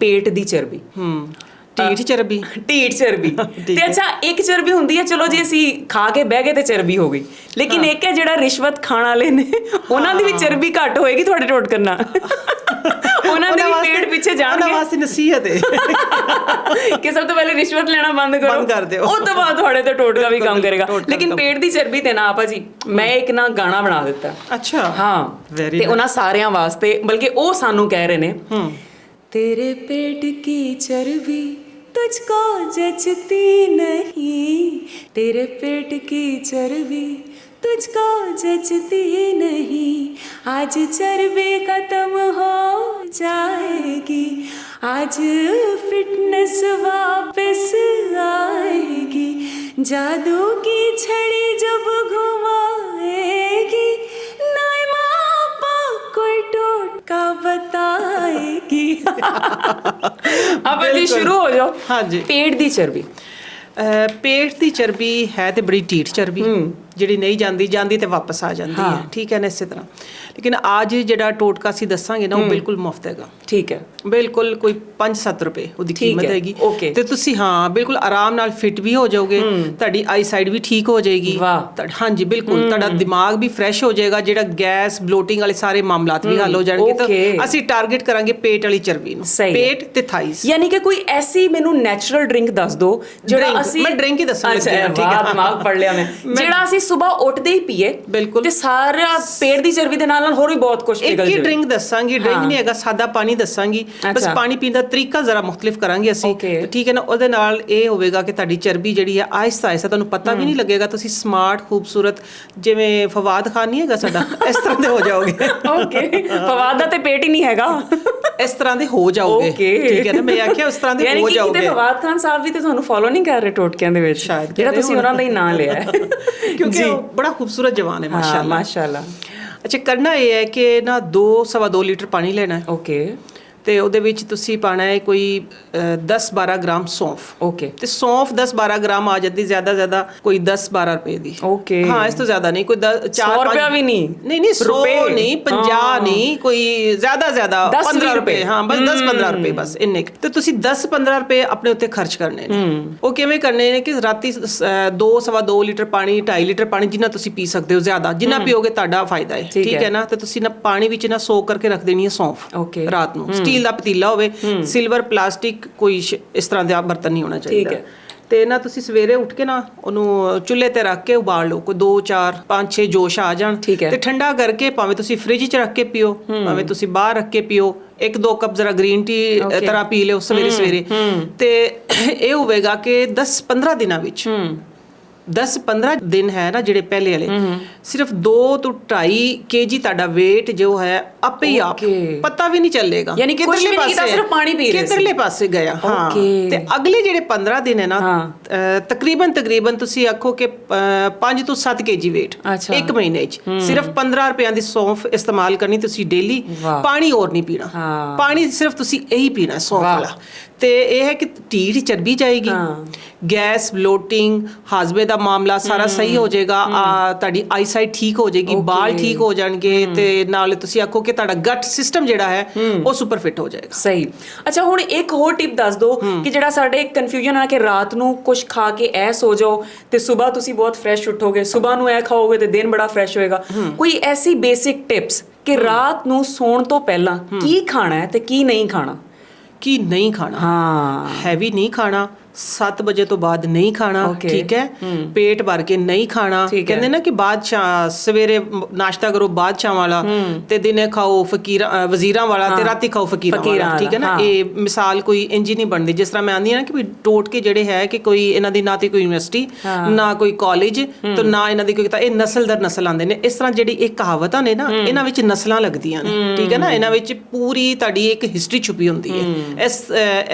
ਪੇਟ ਦੀ ਚਰਬੀ। ਢੀਠ ਚਰਬੀ। ਢੀਠ ਚਰਬੀ ਤੇ ਅੱਛਾ ਇੱਕ ਚਰਬੀ ਹੁੰਦੀ ਹੈ, ਚਲੋ ਜੇ ਅਸੀਂ ਖਾ ਕੇ ਬਹਿ ਗਏ ਤੇ ਚਰਬੀ ਹੋ ਗਈ, ਲੇਕਿਨ ਇੱਕ ਹੈ ਜਿਹੜਾ ਰਿਸ਼ਵਤ ਖਾਣ ਵਾਲੇ ਨੇ ਉਹਨਾਂ ਦੀ ਵੀ ਚਰਬੀ ਘੱਟ ਹੋਏਗੀ ਤੁਹਾਡੇ ਟੋਟਕਣ ਨਾਲ। ਉਹਨਾਂ ਦੇ ਵੀ ਪੇਟ ਪਿੱਛੇ ਜਾਣਗੇ। ਉਹਨਾਂ ਵਾਸਤੇ ਨਸੀਹਤ ਹੈ ਕਿ ਸਭ ਤੋਂ ਪਹਿਲੇ ਰਿਸ਼ਵਤ ਲੈਣਾ ਬੰਦ ਕਰੋ, ਉਹ ਤੋਂ ਬਾਅਦ ਤੁਹਾਡੇ ਤੇ ਟੋਟਕਾ ਵੀ ਕੰਮ ਕਰੇਗਾ। ਲੇਕਿਨ ਪੇਟ ਦੀ ਚਰਬੀ ਤੇ ਨਾ ਆਪਾ ਜੀ, ਮੈਂ ਇੱਕ ਨਾ ਗਾਣਾ ਬਣਾ ਦਿੱਤਾ। ਅੱਛਾ, ਹਾਂ, ਤੇ ਉਹਨਾਂ ਸਾਰਿਆਂ ਵਾਸਤੇ, ਬਲਕਿ ਉਹ ਸਾਨੂੰ ਕਹਿ ਰਹੇ ਨੇ, तेरे पेट की चर्बी तुझको जचती नहीं, तेरे पेट की चर्बी तुझको जचती नहीं, आज चर्बी खत्म हो जाएगी, आज फिटनेस वापस आएगी, जादू की छड़ी जब घुमाएगी, कोई टोटका बताएगी। अब जी शुरू हो जाओ। हाँ जी। पेट दी चर्बी। पेट दी चर्बी है तो बड़ी ढीठ चर्बी, ਜਿਹੜੀ ਨਹੀਂ ਜਾਂਦੀ ਤੇ ਵਾਪਸ ਆ ਜਾਂਦੀ ਹੈ। ਠੀਕ ਹੈ ਨਾ, ਇਸੇ ਤਰ੍ਹਾਂ। ਲੇਕਿਨ ਅੱਜ ਜਿਹੜਾ ਟੋਟਕਾ ਅਸੀਂ ਦੱਸਾਂਗੇ ਨਾ, ਉਹ ਬਿਲਕੁਲ ਮੁਫਤ ਹੈਗਾ। ਠੀਕ ਹੈ, ਬਿਲਕੁਲ ਕੋਈ 5-7 ਰੁਪਏ ਉਹਦੀ ਕੀਮਤ ਹੈਗੀ। ਤੇ ਤੁਸੀਂ ਬਿਲਕੁਲ ਆਰਾਮ ਨਾਲ ਫਿਟ ਵੀ ਹੋ ਜਾਓਗੇ, ਤੁਹਾਡੀ ਆਈ ਸਾਈਡ ਵੀ ਠੀਕ ਹੋ ਜਾਏਗੀ। ਹਾਂਜੀ ਬਿਲਕੁਲ, ਤੁਹਾਡਾ ਦਿਮਾਗ ਵੀ ਫਰੈਸ਼ ਹੋ ਜਾਏਗਾ, ਜਿਹੜਾ ਗੈਸ ਬਲੋਟਿੰਗ ਵਾਲੇ ਸਾਰੇ ਮਾਮਲਾਤ ਵੀ ਹੱਲ ਹੋ ਜਾਣਗੇ। ਤਾਂ ਅਸੀਂ ਟਾਰਗੇਟ ਕਰਾਂਗੇ ਪੇਟ ਵਾਲੀ ਚਰਬੀ ਨੂੰ, ਪੇਟ ਤੇ ਥਾਈਸ। ਯਾਨੀ ਕਿ ਕੋਈ ਐਸੀ ਮੈਨੂੰ ਨੈਚੁਰਲ ਡਰਿੰਕ ਦੱਸ ਦਿਓ ਜਿਹੜਾ ਅਸੀਂ, ਮੈਂ ਡਰਿੰਕ ਹੀ ਦੱਸਾਂ ਲੱਗੀ ਹਾਂ। ਠੀਕ ਹੈ, ਦਿਮਾਗ ਪੜ ਲਿਆ ਮੈਂ। ਜਿਹੜਾ ਅਸੀਂ ਸੁਬਾਹ ਉੱਠਦੇ ਹੀ ਪੀਏ, ਬਿਲਕੁਲ, ਤੇ ਸਾਰਾ ਪੇਟ ਦੀ ਚਰਬੀ ਦੇ ਨਾਲ ਨਾਲ ਹੋਰ ਵੀ ਬਹੁਤ ਕੁਝ ਨਿਕਲ ਜਾਵੇ। ਇੱਕ ਹੀ ਡਰਿੰਕ ਦੱਸਾਂਗੀ, ਡਰਿੰਕ ਨਹੀਂ ਹੈਗਾ, ਸਾਦਾ ਪਾਣੀ ਦੱਸਾਂਗੀ। ਬਸ ਪਾਣੀ ਪੀਣ ਦਾ ਤਰੀਕਾ ਜ਼ਰਾ ਮੁਖਤਲਿਫ ਕਰਾਂਗੇ ਅਸੀਂ। ਠੀਕ ਹੈ ਨਾ, ਉਹਦੇ ਨਾਲ ਇਹ ਹੋਵੇਗਾ ਕਿ ਤੁਹਾਡੀ ਚਰਬੀ ਜਿਹੜੀ ਹੈ ਆਹਿਸਤਾ ਆਹਿਸਤਾ, ਤੁਹਾਨੂੰ ਪਤਾ ਵੀ ਨਹੀਂ ਲੱਗੇਗਾ, ਤੁਸੀਂ ਸਮਾਰਟ ਖੂਬਸੂਰਤ, ਜਿਵੇਂ ਫਵਾਦ ਖਾਨ ਨਹੀਂ ਹੈਗਾ ਸਾਡਾ, ਇਸ ਤਰ੍ਹਾਂ ਦੇ ਹੋ ਜਾਓਗੇ। ਓਕੇ, ਫਵਾਦ ਦਾ ਤੇ ਪੇਟ ਹੀ ਨਹੀਂ ਹੈਗਾ, ਇਸ ਤਰ੍ਹਾਂ ਦੇ ਹੋ ਜਾਓਗੇ। ਠੀਕ ਹੈ ਨਾ, ਮੈਂ ਆਖਿਆ ਉਸ ਤਰ੍ਹਾਂ ਦੇ ਹੋ ਜਾਓਗੇ। ਯਾਨੀ ਕਿ ਫਵਾਦ ਖਾਨ ਸਾਹਿਬ ਵੀ ਤੇ ਤੁਹਾਨੂੰ ਫੋਲੋ ਨਹੀਂ ਕਰ ਰਹੇ ਟੋਟਕਿਆਂ ਦੇ ਵਿੱਚ, ਜਿਹੜਾ ਤੁਸੀਂ ਉਹਨਾਂ ਦਾ ਹੀ ਨਾਂ ਲਿਆ ਹੈ, ਕਿਉਂਕਿ ਉਹ ਬੜਾ ਖੂਬਸੂਰਤ ਜਵਾਨ ਹੈ। ਮਾਸ਼ਾਅੱਲਾ ਮਾਸ਼ਾਅੱਲਾ। ਅੱਛਾ, ਕਰਨਾ ਇਹ ਹੈ ਕਿ ਨਾ 2-2.5 ਲੀਟਰ ਪਾਣੀ ਲੈਣਾ ਹੈ। ਓਕੇ। ਤੇ ਉਹਦੇ ਵਿੱਚ ਤੁਸੀਂ ਪਾਣਾ ਹੈ ਕੋਈ 10-12 ਗ੍ਰਾਮ ਸੌਂਫ। ਓਕੇ। ਤੇ ਸੌਂਫ 10-12 ਗ੍ਰਾਮ ਆ ਜਾਂਦੀ, ਜ਼ਿਆਦਾ ਕੋਈ 10-12 ਰੁਪਏ ਦੀ। ਓਕੇ। ਹਾਂ, ਇਸ ਤੋਂ ਜ਼ਿਆਦਾ ਨਹੀਂ, ਕੋਈ 4 ਰੁਪਏ ਵੀ ਨਹੀਂ। ਨਹੀਂ 100 ਨਹੀਂ, 50 ਨਹੀਂ, ਕੋਈ ਜ਼ਿਆਦਾ 15 ਰੁਪਏ। ਹਾਂ, ਬਸ 10-15 ਰੁਪਏ, ਬਸ ਇੰਨੇ। ਤੇ ਤੁਸੀਂ 10-15 ਰੁਪਏ ਆਪਣੇ ਉੱਤੇ ਖਰਚ ਕਰਨੇ ਨੇ। ਉਹ ਕਿਵੇਂ ਕਰਨੇ ਨੇ ਕਿ ਰਾਤੀ 2-2.25 ਲੀਟਰ ਪਾਣੀ, 2.5 ਲੀਟਰ ਪਾਣੀ, ਜਿੰਨਾ ਤੁਸੀਂ ਪੀ ਸਕਦੇ ਹੋ, ਜ਼ਿਆਦਾ ਜਿੰਨਾ ਪੀਓਗੇ ਤੁਹਾਡਾ ਫਾਇਦਾ ਹੈ। ਠੀਕ ਹੈ ਨਾ। ਤੇ ਤੁਸੀਂ ਨਾ ਪਾਣੀ ਵਿੱਚ ਨਾ ਸੋਕ ਕਰਕੇ ਰੱਖ ਦੇਣੀ ਹੈ ਸੌਂਫ ਰਾਤ ਨੂੰ। ਸਟੀਲ ਦਾ ਪਤੀਲਾ ਹੋਵੇ, ਸਿਲਵਰ, ਪਲਾਸਟਿਕ, ਕੋਈ ਇਸ ਤਰ੍ਹਾਂ ਦਾ ਬਰਤਨ ਨਹੀਂ ਹੋਣਾ ਚਾਹੀਦਾ। ਤੇ ਨਾ ਤੁਸੀਂ ਸਵੇਰੇ ਉੱਠ ਕੇ ਨਾ ਉਹਨੂੰ ਚੁੱਲ੍ਹੇ ਤੇ ਰੱਖ ਕੇ ਉਬਾਲ ਲਓ, ਕੋਈ 2-4-5-6 ਜੋਸ਼ ਆ ਜਾਣ। ਤੇ ਠੰਡਾ ਕਰਕੇ ਭਾਵੇਂ ਤੁਸੀਂ ਫ੍ਰਿਜ 'ਚ ਰੱਖ ਕੇ ਪੀਓ, ਭਾਵੇਂ ਤੁਸੀਂ ਬਾਹਰ ਰੱਖ ਕੇ ਪੀਓ। 1-2 ਕੱਪ ਜ਼ਰਾ ਗ੍ਰੀਨ ਟੀ ਤਰ੍ਹਾਂ ਪੀ ਲਿਓ ਸਵੇਰੇ। ਤੇ ਇਹ ਹੋਵੇਗਾ ਕਿ 10-15 ਦਿਨਾਂ ਵਿੱਚ, 10-15 ਦਿਨ ਹੈ ਨਾ ਜਿਹੜੇ ਪਹਿਲੇ ਵਾਲੇ, ਸਿਰਫ 2 ਤੋਂ 2.5 kg ਤੁਹਾਡਾ weight ਜੋ ਹੈ ਆਪੇ ਹੀ ਆਪ ਪਤਾ ਵੀ ਨਹੀਂ ਚੱਲੇਗਾ। ਯਾਨੀ ਕਿ ਕੁਝ ਵੀ ਨਹੀਂ ਕੀਤਾ, ਸਿਰਫ ਪਾਣੀ ਪੀ ਰਹੇ ਸੀ, ਕਿਧਰਲੇ ਪਾਸੇ ਗਿਆ। ਹਾਂ, ਤੇ ਅਗਲੇ ਜਿਹੜੇ 15 ਦਿਨ ਹੈ ਨਾ, ਤਕਰੀਬਨ ਤੁਸੀਂ ਆਖੋ ਕਿ 5 ਤੋਂ 7 kg weight ਇੱਕ ਮਹੀਨੇ 'ਚ। ਸਿਰਫ 15 ਰੁਪਏ ਦੀ ਸੌਂਫ ਇਸਤੇਮਾਲ ਕਰਨੀ ਤੁਸੀਂ ਡੇਲੀ। ਪਾਣੀ ਹੋਰ ਨਹੀਂ ਪੀਣਾ, ਪਾਣੀ ਸਿਰਫ ਤੁਸੀਂ ਇਹੀ ਪੀਣਾ ਸੌਂਫ ਵਾਲਾ। ਤੇ ਇਹ ਹੈ ਕਿ ਢੀਠ ਚਰਬੀ ਜਾਏਗੀ, ਗੈਸ ਬਲੋਟਿੰਗ, ਹਾਜ਼ਮੇ ਦਾ ਮਾਮਲਾ ਸਾਰਾ ਸਹੀ ਹੋ ਜਾਏਗਾ, ਤੁਹਾਡੀ ਆਈ ਸਾਈਟ ਠੀਕ ਹੋ ਜਾਏਗੀ, ਬਾਲ ਠੀਕ ਹੋ ਜਾਣਗੇ, ਤੇ ਨਾਲ ਤੁਸੀਂ ਆਖੋ ਕਿ ਤੁਹਾਡਾ ਗਟ ਸਿਸਟਮ ਜਿਹੜਾ ਹੈ ਉਹ ਸੁਪਰ ਫਿਟ ਹੋ ਜਾਏਗਾ। ਸਹੀ। ਅੱਛਾ, ਹੁਣ ਇੱਕ ਹੋਰ ਟਿਪ ਦੱਸ ਦਿਓ ਕਿ ਜਿਹੜਾ ਸਾਡੇ ਕਨਫਿਊਜ਼ਨ ਆ ਕਿ ਰਾਤ ਨੂੰ ਕੁਝ ਖਾ ਕੇ ਐ ਸੋ ਜਾਓ ਤੇ ਸਵੇਰ ਤੁਸੀਂ ਬਹੁਤ ਫਰੈਸ਼ ਉੱਠੋਗੇ, ਸਵੇਰ ਨੂੰ ਐ ਖਾਓਗੇ ਤੇ ਦਿਨ ਬੜਾ ਫਰੈਸ਼ ਹੋਏਗਾ। ਕੋਈ ਐਸੀ ਬੇਸਿਕ ਟਿਪਸ ਕਿ ਰਾਤ ਨੂੰ ਸੌਣ ਤੋਂ ਪਹਿਲਾਂ ਕੀ ਖਾਣਾ ਹੈ ਤੇ ਕੀ ਨਹੀਂ ਖਾਣਾ? ਕੀ ਨਹੀਂ ਖਾਣਾ? ਹੈਵੀ ਨਹੀਂ ਖਾਣਾ, 7 ਵਜੇ ਤੋਂ ਬਾਅਦ ਨਹੀਂ ਖਾਣਾ। ਠੀਕ ਹੈ, ਪੇਟ ਭਰ ਕੇ ਨਹੀਂ ਖਾਣਾ। ਕਹਿੰਦੇ ਨਾ ਕਿ ਬਾਦਸ਼ਾਹ ਸਵੇਰੇ ਨਾਸ਼ਤਾ ਕਰੋ ਬਾਦਸ਼ਾਹ ਵਾਲਾ, ਤੇ ਦਿਨੇ ਖਾਓ ਵਜ਼ੀਰਾਂ ਵਾਲਾ, ਤੇ ਰਾਤੀ ਖਾਓ ਫਕੀਰਾਂ ਵਾਲਾ। ਠੀਕ ਹੈ ਨਾ, ਇਹ ਮਿਸਾਲ ਕੋਈ ਇੰਜ ਨਹੀਂ ਬਣਦੀ। ਜਿਸ ਤਰ੍ਹਾਂ ਮੈਂ ਆਂਦੀ ਹਾਂ ਨਾ ਕਿ ਟੋਟਕੇ ਜਿਹੜੇ ਹੈ ਕਿ ਕੋਈ ਇਹਨਾਂ ਦੀ ਨਾ ਤੇ ਕੋਈ ਯੂਨੀਵਰਸਿਟੀ, ਨਾ ਕੋਈ ਕਾਲਜ, ਤੇ ਨਾ ਇਹਨਾਂ ਦੀ ਕੋਈ, ਇਹ ਨਸਲ ਦਰ ਨਸਲ ਆਉਂਦੇ ਨੇ। ਇਸ ਤਰ੍ਹਾਂ ਜਿਹੜੀ ਇਹ ਕਹਾਵਤਾਂ ਨੇ ਨਾ, ਇਹਨਾਂ ਵਿੱਚ ਨਸਲਾਂ ਲੱਗਦੀਆਂ ਨੇ। ਠੀਕ ਹੈ ਨਾ, ਇਹਨਾਂ ਵਿੱਚ ਪੂਰੀ ਤੁਹਾਡੀ ਇੱਕ ਹਿਸਟਰੀ ਛੁਪੀ ਹੁੰਦੀ ਹੈ।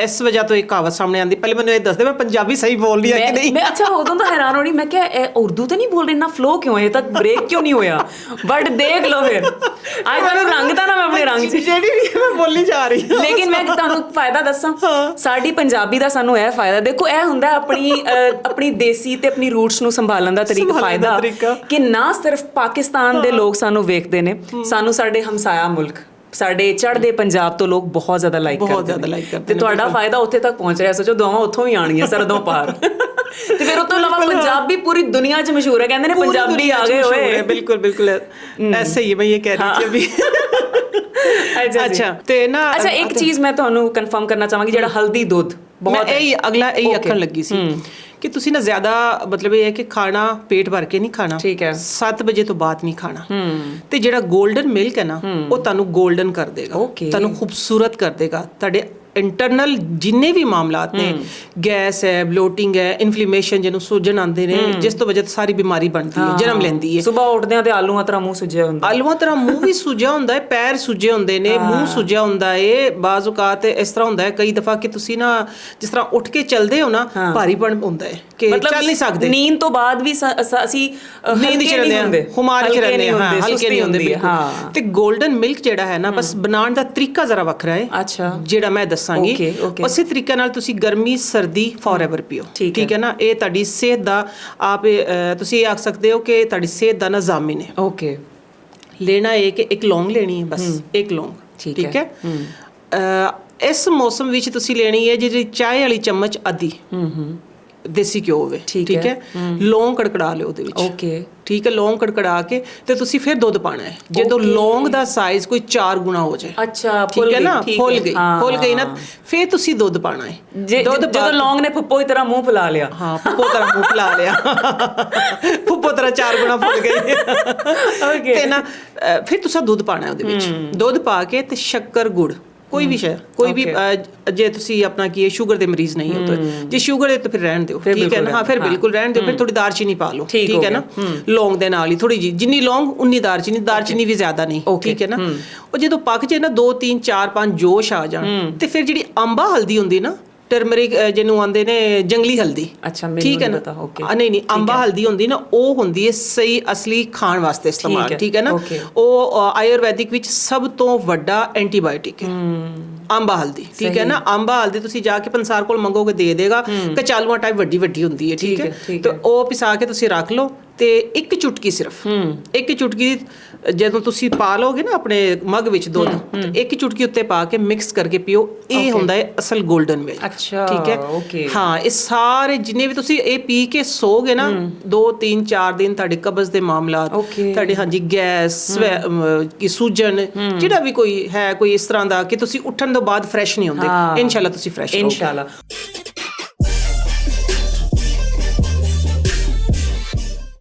ਇਸ ਵਜ੍ਹਾ ਤੋਂ ਇਹ ਕਹਾਵਤ ਸਾਹਮਣੇ ਆਉਂਦੀ। ਪਹਿਲੇ ਮੈਨੂੰ ਇਹ ਦੱਸਦੇ ਮੈਂ ਪੰਜਾਬੀ ਸਹੀ ਬੋਲ ਰਹੀ ਹਾਂ ਕਿ ਨਹੀਂ। ਮੈਂ ਅੱਛਾ ਉਦੋਂ ਤਾਂ ਹੈਰਾਨ ਹੋਣੀ, ਮੈਂ ਕਿਹਾ ਇਹ ਉਰਦੂ ਤੇ ਨਹੀਂ ਬੋਲ ਰਹੀ, ਇੰਨਾ ਫਲੋ ਕਿਉਂ ਹੈ, ਤੱਕ ਬ੍ਰੇਕ ਕਿਉਂ ਨਹੀਂ ਹੋਇਆ? ਬਟ ਦੇਖ ਲਓ ਫਿਰ, ਅੱਜ ਤੁਹਾਨੂੰ ਰੰਗ ਤਾਂ ਨਾ ਮੈਂ ਆਪਣੇ ਰੰਗ 'ਚ ਜਿਹੜੀ ਵੀ ਮੈਂ ਬੋਲੀ ਜਾ ਰਹੀ ਹਾਂ। ਲੇਕਿਨ ਮੈਂ ਤੁਹਾਨੂੰ ਫਾਇਦਾ ਦੱਸਾਂ, ਸਾਡੀ ਪੰਜਾਬੀ ਦਾ ਸਾਨੂੰ ਇਹ ਫਾਇਦਾ, ਦੇਖੋ ਇਹ ਹੁੰਦਾ ਆਪਣੀ ਦੇਸੀ ਤੇ ਆਪਣੀ ਰੂਟਸ ਨੂੰ ਸੰਭਾਲਣ ਦਾ ਫਾਇਦਾ, ਕਿ ਨਾ ਸਿਰਫ ਪਾਕਿਸਤਾਨ ਦੇ ਲੋਕ ਸਾਨੂੰ ਵੇਖਦੇ ਨੇ, ਸਾਨੂੰ ਸਾਡੇ ਹਮਸਾਇਆ ਮੁਲਕ ਸਾਡੇ ਚੜ੍ਹਦੇ ਪੰਜਾਬ ਤੋਂ ਲੋਕ ਬਹੁਤ ਜ਼ਿਆਦਾ ਲਾਈਕ ਕਰਦੇ ਨੇ, ਬਹੁਤ ਜ਼ਿਆਦਾ like ਕਰਦੇ ਤੇ ਨੇ, ਤੁਹਾਡਾ ਫਾਇਦਾ ਉੱਥੇ ਤੱਕ ਪਹੁੰਚ ਰਿਹਾ। ਸੋਚੋ ਦੁਆਵਾਂ ਉੱਥੋਂ ਵੀ ਆਣਗੀਆਂ ਸਰਹੱਦੋਂ ਪਾਰ। ਤੇ ਫਿਰ ਉਸ ਤੋਂ ਇਲਾਵਾ ਪੰਜਾਬੀ ਪੂਰੀ ਦੁਨੀਆ 'ਚ ਮਸ਼ਹੂਰ ਹੈ, ਕਹਿੰਦੇ ਨੇ ਪੰਜਾਬੀ ਆ ਗਏ ਹੋਏ। ਬਿਲਕੁਲ ਬਿਲकुल ऐसे ही मैं ये कह रही थी अभी। अच्छा ਤੇ ਨਾ ਅੱਛਾ ਇੱਕ ਚੀਜ਼ ਮੈਂ ਤੁਹਾਨੂੰ ਕਨਫਰਮ ਕਰਨਾ ਚਾਹਾਂਗੀ, ਜਿਹੜਾ ਹਲਦੀ ਦੁੱਧ ਬਹੁਤ ਅਗਲਾ ਇਹੀ ਆਖਣ ਲੱਗੀ ਸੀ ਕਿ ਤੁਸੀਂ ਨਾ ਜ਼ਿਆਦਾ ਮਤਲਬ ਇਹ ਹੈ ਕਿ ਖਾਣਾ ਪੇਟ ਭਰ ਕੇ ਨਹੀਂ ਖਾਣਾ, ਠੀਕ ਹੈ, 7 ਵਜੇ ਤੋਂ ਬਾਅਦ ਨਹੀਂ ਖਾਣਾ। ਤੇ ਜਿਹੜਾ 골ਡਨ ਮਿਲਕ ਹੈ ਨਾ ਉਹ ਤੁਹਾਨੂੰ 골ਡਨ ਕਰ ਦੇਗਾ, ਤੁਹਾਨੂੰ ਖੂਬਸੂਰਤ ਕਰ ਦੇਗਾ। ਤੁਹਾਡੇ ਇੰਟਰਨਲ ਜਿੰਨੇ ਵੀ ਮਾਮਲਾਤ ਨੇ, ਗੈਸ ਹੈ, ਬਲੋਟਿੰਗ ਹੈ, ਇਨਫਲੇਮੇਸ਼ਨ ਜਿਹਨੂੰ ਸੂਜਨ ਆਉਂਦੇ ਨੇ, ਜਿਸ ਤੋਂ ਵਜ੍ਹਾ ਤੋਂ ਸਾਰੀ ਬਿਮਾਰੀ ਬਣਦੀ ਹੈ, ਜਨਮ ਲੈਂਦੀ ਹੈ। ਸਵੇਰ ਉੱਠਦੇ ਆ ਤੇ ਆਲੂਆਂ ਤਰ੍ਹਾਂ ਮੂੰਹ ਸੁੱਜਿਆ ਹੁੰਦਾ, ਆਲੂਆਂ ਤਰ੍ਹਾਂ ਮੂੰਹ ਵੀ ਸੁੱਜਿਆ ਹੁੰਦਾ ਹੈ, ਪੈਰ ਸੁੱਜੇ ਹੁੰਦੇ ਨੇ, ਮੂੰਹ ਸੁੱਜਿਆ ਹੁੰਦਾ ਹੈ। ਬਾਜ਼ ਔਕਾਤ ਇਸ ਤਰ੍ਹਾਂ ਹੁੰਦਾ ਹੈ ਕਈ ਦਫਾ ਕਿ ਤੁਸੀਂ ਨਾ ਜਿਸ ਤਰ੍ਹਾਂ ਉੱਠ ਕੇ ਚੱਲਦੇ ਹੋ ਨਾ, ਭਾਰੀਪਣ ਹੁੰਦਾ ਹੈ ਕਿ ਚੱਲ ਨਹੀਂ ਸਕਦੇ। ਨੀਂਦ ਤੋਂ ਬਾਅਦ ਵੀ ਅਸੀਂ ਨੀਂਦ ਚ ਰਹਿੰਦੇ ਹਾਂ, ਖੁਮਾਰ ਚ ਰਹਿੰਦੇ ਹਾਂ, ਹਲਕੇ ਨਹੀਂ ਹੁੰਦੇ। ਤੇ 골ਡਨ ਮਿਲਕ ਜਿਹੜਾ ਹੈ ਨਾ, ਬਸ ਬਣਾਉਣ ਦਾ ਤਰੀਕਾ ਜ਼ਰਾ ਵੱਖਰਾ ਹੈ। ਅੱਛਾ, ਜਿਹੜਾ ਮੈਂ ਦੱਸਾਂਗੀ ਉਸੇ ਤਰੀਕੇ ਨਾਲ ਤੁਸੀਂ ਗਰਮੀ ਸਰਦੀ ਫੋਰਐਵਰ ਪੀਓ, ਠੀਕ ਹੈ ਨਾ। ਇਹ ਤੁਹਾਡੀ ਸਿਹਤ ਦਾ ਆਪ ਤੁਸੀਂ ਇਹ ਆਖ ਸਕਦੇ ਹੋ ਕਿ ਤੁਹਾਡੀ ਸਿਹਤ ਦਾ ਨਿਜ਼ਾਮੀ ਨੇ। ਓਕੇ, ਲੈਣਾ ਹੈ ਕਿ ਇੱਕ ਲੌਂਗ ਲੈਣੀ ਹੈ, ਬਸ ਇੱਕ ਲੌਂਗ, ਠੀਕ ਹੈ। ਇਸ ਮੌਸਮ ਵਿੱਚ ਤੁਸੀਂ ਲੈਣੀ ਹੈ ਜਿਹੜੀ ਚਾਹ ਵਾਲੀ ਚਮਚ ਅੱਧੀ ਦੇਸੀ ਘਿਓ ਹੋਵੇ, ਠੀਕ ਹੈ। ਲੌਂਗ ਕੜਕੜਾ ਲਿਓ ਉਹਦੇ ਵਿੱਚ, ਓਕੇ, ਠੀਕ ਹੈ। ਲੌਂਗ ਕੜਕੜਾ ਕੇ ਤੇ ਤੁਸੀਂ ਫਿਰ ਦੁੱਧ ਪਾਣਾ ਹੈ। ਜਦੋਂ ਲੌਂਗ ਦਾ ਸਾਈਜ਼ ਕੋਈ 4 ਗੁਣਾ ਹੋ ਜਾਏ, ਅੱਛਾ, ਠੀਕ ਹੈ ਨਾ, ਫੁੱਲ ਗਈ ਨਾ, ਫਿਰ ਤੁਸੀਂ ਦੁੱਧ ਪਾਣਾ ਹੈ। ਜਦੋਂ ਲੌਂਗ ਨੇ ਫੁੱਪੋ ਦੀ ਤਰ੍ਹਾਂ ਮੂੰਹ ਫੁਲਾ ਲਿਆ, ਹਾਂ, ਫੁੱਪੋ ਤਰ੍ਹਾਂ ਮੂੰਹ ਫੁਲਾ ਲਿਆ, ਫੁੱਪੋ ਤਰ੍ਹਾਂ 4 ਗੁਣਾ ਫੁੱਲ ਗਈ, ਓਕੇ। ਤੇ ਨਾ ਫਿਰ ਤੁਸੀਂ ਦੁੱਧ ਪਾਣਾ ਉਹਦੇ ਵਿੱਚ। ਦੁੱਧ ਪਾ ਕੇ ਤੇ ਸ਼ੱਕਰ ਗੁੜ, ਕੋਈ ਵੀ ਸ਼ੈ, ਕੋਈ ਵੀ, ਜੇ ਤੁਸੀਂ ਆਪਣਾ ਕੀ ਸ਼ੂਗਰ ਦੇ ਮਰੀਜ਼ ਨਹੀਂ ਹੋ ਤਾਂ, ਜੇ ਸ਼ੂਗਰ ਹੈ ਤਾਂ ਫਿਰ ਰਹਿਣ ਦਿਓ, ਠੀਕ ਹੈ ਨਾ। ਹਾਂ, ਫਿਰ ਬਿਲਕੁਲ ਰਹਿਣ ਦਿਓ। ਫਿਰ ਥੋੜੀ ਦਾਲਚੀਨੀ ਪਾ ਲਓ, ਠੀਕ ਹੈ ਨਾ, ਲੌਂਗ ਦੇ ਨਾਲ ਹੀ ਥੋੜੀ ਜੀ, ਜਿੰਨੀ ਲੌਂਗ ਉਨੀ ਦਾਲਚੀਨੀ ਵੀ ਜ਼ਿਆਦਾ ਨਹੀਂ, ਠੀਕ ਹੈ ਨਾ। ਉਹ ਜਦੋਂ ਪੱਕ ਜੇ ਨਾ 2 3 4 5 ਜੋਸ਼ ਆ ਜਾਣ, ਤੇ ਫਿਰ ਜਿਹੜੀ ਅੰਬਾ ਹਲਦੀ ਹੁੰਦੀ ਨਾ, ਟਰਮਰਿਕ ਜਿਹਨੂੰ ਆਂਦੇ ਨੇ ਜੰਗਲੀ ਹਲਦੀ, ਅੱਛਾ, ਠੀਕ ਹੈ ਨਾ। ਨਹੀਂ ਅੰਬਾ ਹਲਦੀ ਹੁੰਦੀ ਨਾ, ਉਹ ਹੁੰਦੀ ਹੈ ਸਹੀ ਅਸਲੀ ਖਾਣ ਵਾਸਤੇ ਇਸਤੇਮਾਲ, ਠੀਕ ਹੈ ਨਾ। ਉਹ ਆਯੁਰਵੈਦਿਕ ਵਿੱਚ ਸਭ ਤੋਂ ਵੱਡਾ ਐਂਟੀਬਾਇਓਟਿਕ ਹੈ ਅੰਬਾ ਹਲਦੀ, ਠੀਕ ਹੈ ਨਾ। ਅੰਬਾ ਹਲਦੀ ਤੁਸੀਂ ਜਾ ਕੇ ਪੰਸਾਰ ਕੋਲ ਮੰਗੋਗੇ ਦੇ ਦੇਗਾ, ਕਚਾਲੂਆਂ ਟਾਈਪ ਵੱਡੀ ਵੱਡੀ ਹੁੰਦੀ ਹੈ, ਠੀਕ ਹੈ। ਤੇ ਉਹ ਪਿਸਾ ਕੇ ਤੁਸੀਂ ਰੱਖ ਲਓ, ਤੇ ਇੱਕ ਚੁਟਕੀ, ਸਿਰਫ ਇੱਕ ਚੁਟਕੀ ਜਦੋਂ ਤੁਸੀਂ ਪਾ ਲਓਗੇ ਨਾ ਆਪਣੇ ਮੱਗ ਵਿੱਚ ਦੁੱਧ, ਤੇ ਇੱਕ ਚੁਟਕੀ ਉੱਤੇ ਪਾ ਕੇ ਮਿਕਸ ਕਰਕੇ ਪੀਓ। ਇਹ ਹੁੰਦਾ ਹੈ ਅਸਲ 골ਡਨ ਮਿਲਕ, ਠੀਕ ਹੈ। ਹਾਂ, ਇਹ ਸਾਰੇ ਜਿੰਨੇ ਵੀ ਤੁਸੀਂ ਇਹ ਪੀ ਕੇ ਸੋਗੇ ਨਾ 2 3 4 ਦਿਨ, ਤੁਹਾਡੇ ਕਬਜ਼ ਦੇ ਮਾਮਲਾਤ, ਤੁਹਾਡੇ ਹਾਂਜੀ ਗੈਸ, ਸੂਜਨ, ਜਿਹੜਾ ਵੀ ਕੋਈ ਹੈ ਕੋਈ ਇਸ ਤਰ੍ਹਾਂ ਦਾ ਕਿ ਤੁਸੀਂ ਉੱਠਣ ਤੋਂ ਬਾਅਦ ਫਰੈਸ਼ ਨਹੀਂ ਹੁੰਦੇ, ਇਨਸ਼ਾਅੱਲਾ ਤੁਸੀਂ ਫਰੈਸ਼ ਰਹੋਗੇ।